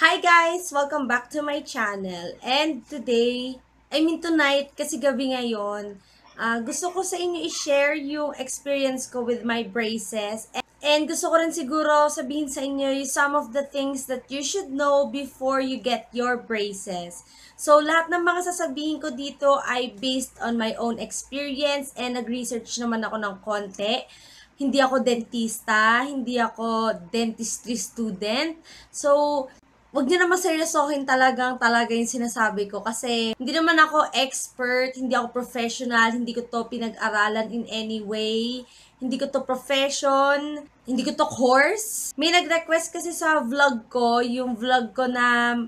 Hi guys! Welcome back to my channel. And tonight, kasi gabi ngayon, gusto ko sa inyo i-share yung experience ko with my braces. And gusto ko rin siguro sabihin sa inyo yung some of the things that you should know before you get your braces. So, lahat ng mga sasabihin ko dito ay based on my own experience and nag-research naman ako ng konti. Hindi ako dentista, hindi ako dentistry student. So, wag niyo naman seryosohin talaga yung sinasabi ko kasi hindi naman ako expert, hindi ako professional, hindi ko to pinag-aralan in any way, hindi ko to profession, hindi ko to course. May nag-request kasi sa vlog ko, yung vlog ko na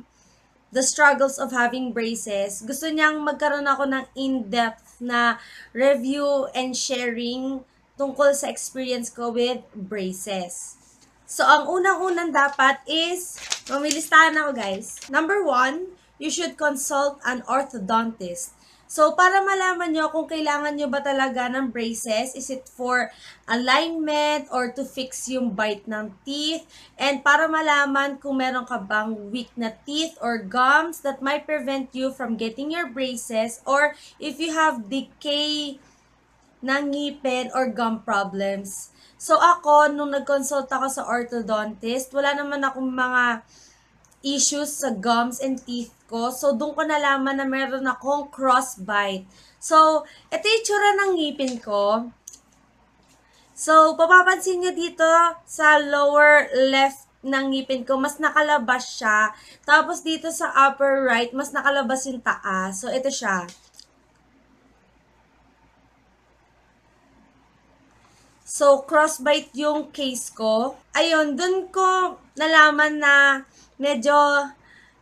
The Struggles of Having Braces. Gusto niyang magkaroon ako ng in-depth na review and sharing tungkol sa experience ko with braces. So, ang unang-unang dapat is, mamilistahan ako guys. Number 1, you should consult an orthodontist. So, para malaman nyo kung kailangan nyo ba talaga ng braces, is it for alignment or to fix yung bite ng teeth? And para malaman kung meron ka bang weak na teeth or gums that might prevent you from getting your braces, or if you have decay ng ngipin or gum problems. So ako, nung nag-consult ako sa orthodontist, wala naman akong mga issues sa gums and teeth ko. So doon ko nalaman na meron akong crossbite. So, ito yung tsura ng ngipin ko. So, papapansin nyo dito sa lower left ng ngipin ko, mas nakalabas siya. Tapos dito sa upper right, mas nakalabas yung taas. So, ito siya. So, crossbite yung case ko. Ayun, dun ko nalaman na medyo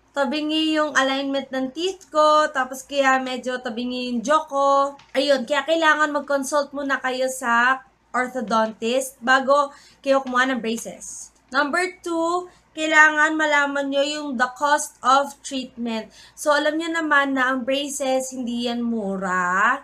tabingi yung alignment ng teeth ko, tapos kaya medyo tabingi yung jaw ko. Ayun, kaya kailangan mag-consult muna kayo sa orthodontist bago kayo kumuha ng braces. Number 2, kailangan malaman nyo yung the cost of treatment. So, alam nyo naman na ang braces, hindi yan mura.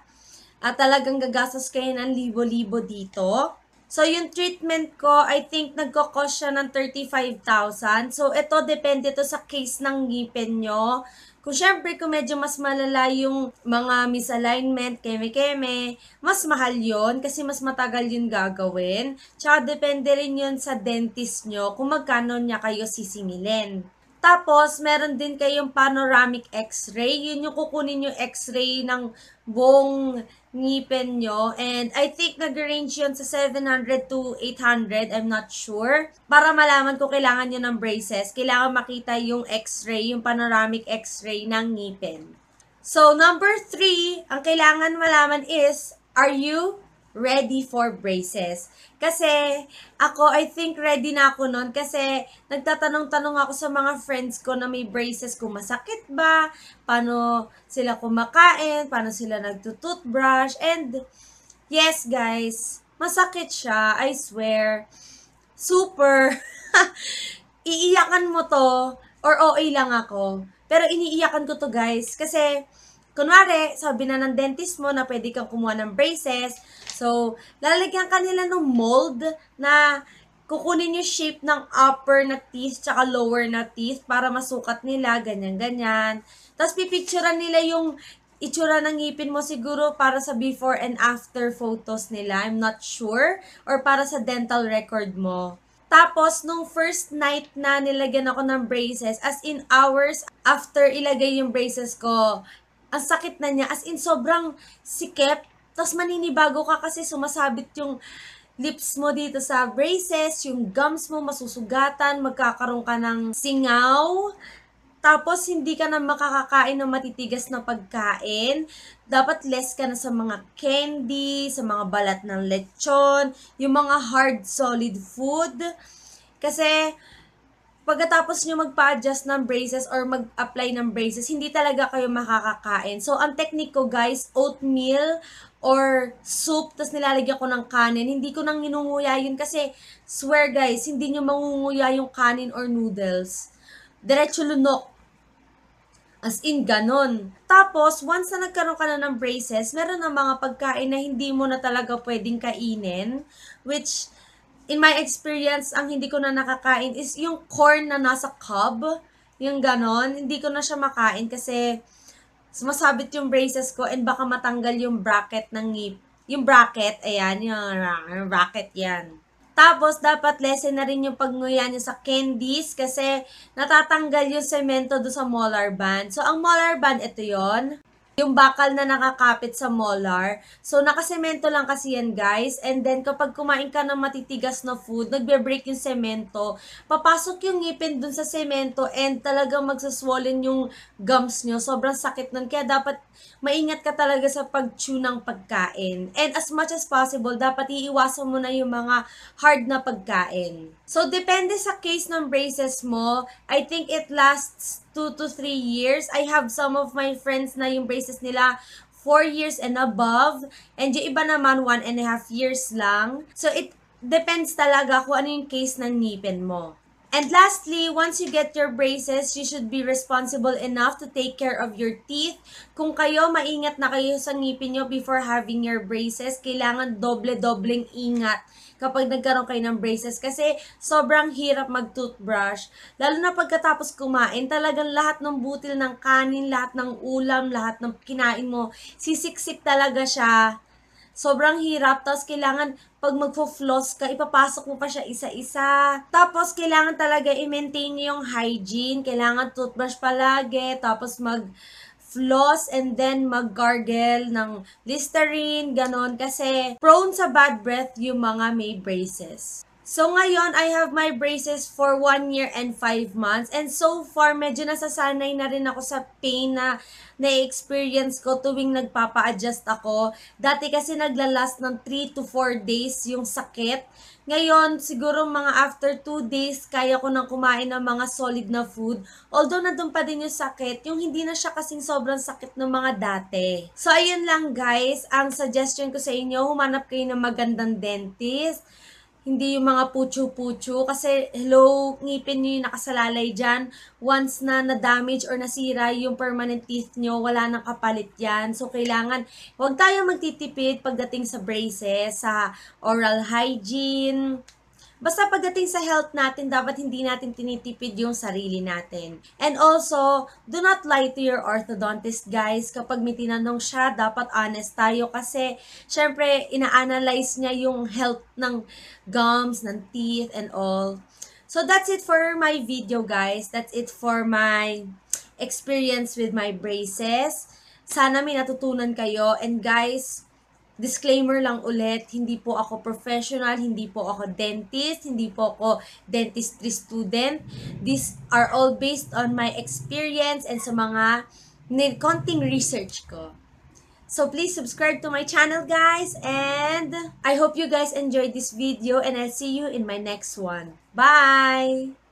At talagang gagastos kayo ng libo-libo dito. So, yung treatment ko, I think nagko-cost siya ng 35,000. So, ito, depende to sa case ng ngipin nyo. Kung syempre, kung medyo mas malala yung mga misalignment, keme-keme, mas mahal yon kasi mas matagal yun gagawin. Tsaka, depende rin yun sa dentist nyo kung magkano niya kayo sisingilin. Tapos, meron din kayong panoramic x-ray. Yun yung kukunin yung x-ray ng buong ngipin nyo. And I think nag-range yun sa 700 to 800. I'm not sure. Para malaman kung kailangan nyo ng braces, kailangan makita yung x-ray, yung panoramic x-ray ng ngipin. So, number 3, ang kailangan malaman is, are you ready for braces? Kasi ako, I think ready na ako nun kasi nagtatanong-tanong ako sa mga friends ko na may braces kung masakit ba, paano sila kumakain, paano sila nagtutoothbrush, and yes guys, masakit siya, I swear. Super. Iiyakan mo to, or OA lang ako. Pero iniiyakan ko to guys, kasi kunwari, sabi na ng dentist mo na pwede kang kumuha ng braces. So, lalagyan ka nila ng mold na kukunin yung shape ng upper na teeth tsaka lower na teeth para masukat nila, ganyan-ganyan. Tapos, pipicturean nila yung itsura ng ngipin mo siguro para sa before and after photos nila. I'm not sure. Or para sa dental record mo. Tapos, nung first night na nilagyan ako ng braces, as in hours after ilagay yung braces ko, ang sakit na niya, as in sobrang sikip, tapos maninibago ka kasi sumasabit yung lips mo dito sa braces, yung gums mo masusugatan, magkakaroon ka ng singaw, tapos hindi ka na makakakain ng matitigas na pagkain, dapat less ka na sa mga candy, sa mga balat ng lechon, yung mga hard solid food, kasi pagkatapos nyo magpa-adjust ng braces or mag-apply ng braces, hindi talaga kayo makakakain. So, ang technique ko guys, oatmeal or soup, tas nilalagyan ko ng kanin. Hindi ko nang ninunguya yun kasi, swear guys, hindi nyo mangunguya yung kanin or noodles. Diretso lunok. As in, ganon. Tapos, once na nagkaroon ka na ng braces, meron na mga pagkain na hindi mo na talaga pwedeng kainin, which in my experience, ang hindi ko na nakakain is yung corn na nasa cob. Yung ganon, hindi ko na siya makain kasi sumasabit yung braces ko and baka matanggal yung bracket ng yung bracket, ayan, yung bracket yan. Tapos, dapat lesson na rin yung pagnguya niyo sa candies kasi natatanggal yung semento do sa molar band. So, ang molar band, ito yon yung bakal na nakakapit sa molar. So, nakasemento lang kasi yan, guys. And then, kapag kumain ka ng matitigas na food, nagbe-break yung semento, papasok yung ngipin dun sa semento and talagang magsaswollen yung gums nyo. Sobrang sakit nun. Kaya dapat maingat ka talaga sa pag-chew ng pagkain. And as much as possible, dapat iiwasan mo na yung mga hard na pagkain. So, depende sa case ng braces mo. I think it lasts 2 to 3 years. I have some of my friends na yung braces nila 4 years and above. And yung iba naman 1.5 years lang. So, it depends talaga kung ano yung case ng ngipin mo. And lastly, once you get your braces, you should be responsible enough to take care of your teeth. Kung kayo, maingat na kayo sa ngipin nyo before having your braces, kailangan doble-dobleng ingat kapag nagkaroon kayo ng braces kasi sobrang hirap mag-toothbrush. Lalo na pagkatapos kumain, talagang lahat ng butil ng kanin, lahat ng ulam, lahat ng kinain mo, sisiksik talaga siya. Sobrang hirap. Tapos, kailangan, pag magpo-floss ka, ipapasok mo pa siya isa-isa. Tapos, kailangan talaga i-maintain niyo yung hygiene. Kailangan toothbrush palagi. Tapos, floss and then mag-gargle ng Listerine, ganon. Kasi, prone sa bad breath yung mga may braces. So, ngayon, I have my braces for 1 year and 5 months. And so far, medyo nasasanay na rin ako sa pain na na-experience ko tuwing nagpapa-adjust ako. Dati kasi naglalast ng 3 to 4 days yung sakit. Ngayon, siguro mga after 2 days, kaya ko nang kumain ng mga solid na food. Although, nandun pa din yung sakit, yung hindi na siya kasing sobrang sakit ng mga dati. So, ayun lang guys. Ang suggestion ko sa inyo, humanap kayo ng magandang dentist. Hindi yung mga puchu-puchu. Kasi, hello, ngipin nyo yung nakasalalay dyan. Once na na-damage or nasira yung permanent teeth nyo, wala nang kapalit yan. So, kailangan, huwag tayo magtitipid pagdating sa braces, sa oral hygiene. Basta pagdating sa health natin, dapat hindi natin tinitipid yung sarili natin. And also, do not lie to your orthodontist, guys. Kapag may tinanong siya, dapat honest tayo kasi, syempre, ina-analyze niya yung health ng gums, ng teeth, and all. So, that's it for my video, guys. That's it for my experience with my braces. Sana may natutunan kayo. And guys, disclaimer lang ulit, hindi po ako professional, hindi po ako dentist, hindi po ako dentistry student. These are all based on my experience and sa mga konting research ko. So please subscribe to my channel, guys, and I hope you guys enjoyed this video and I'll see you in my next one. Bye!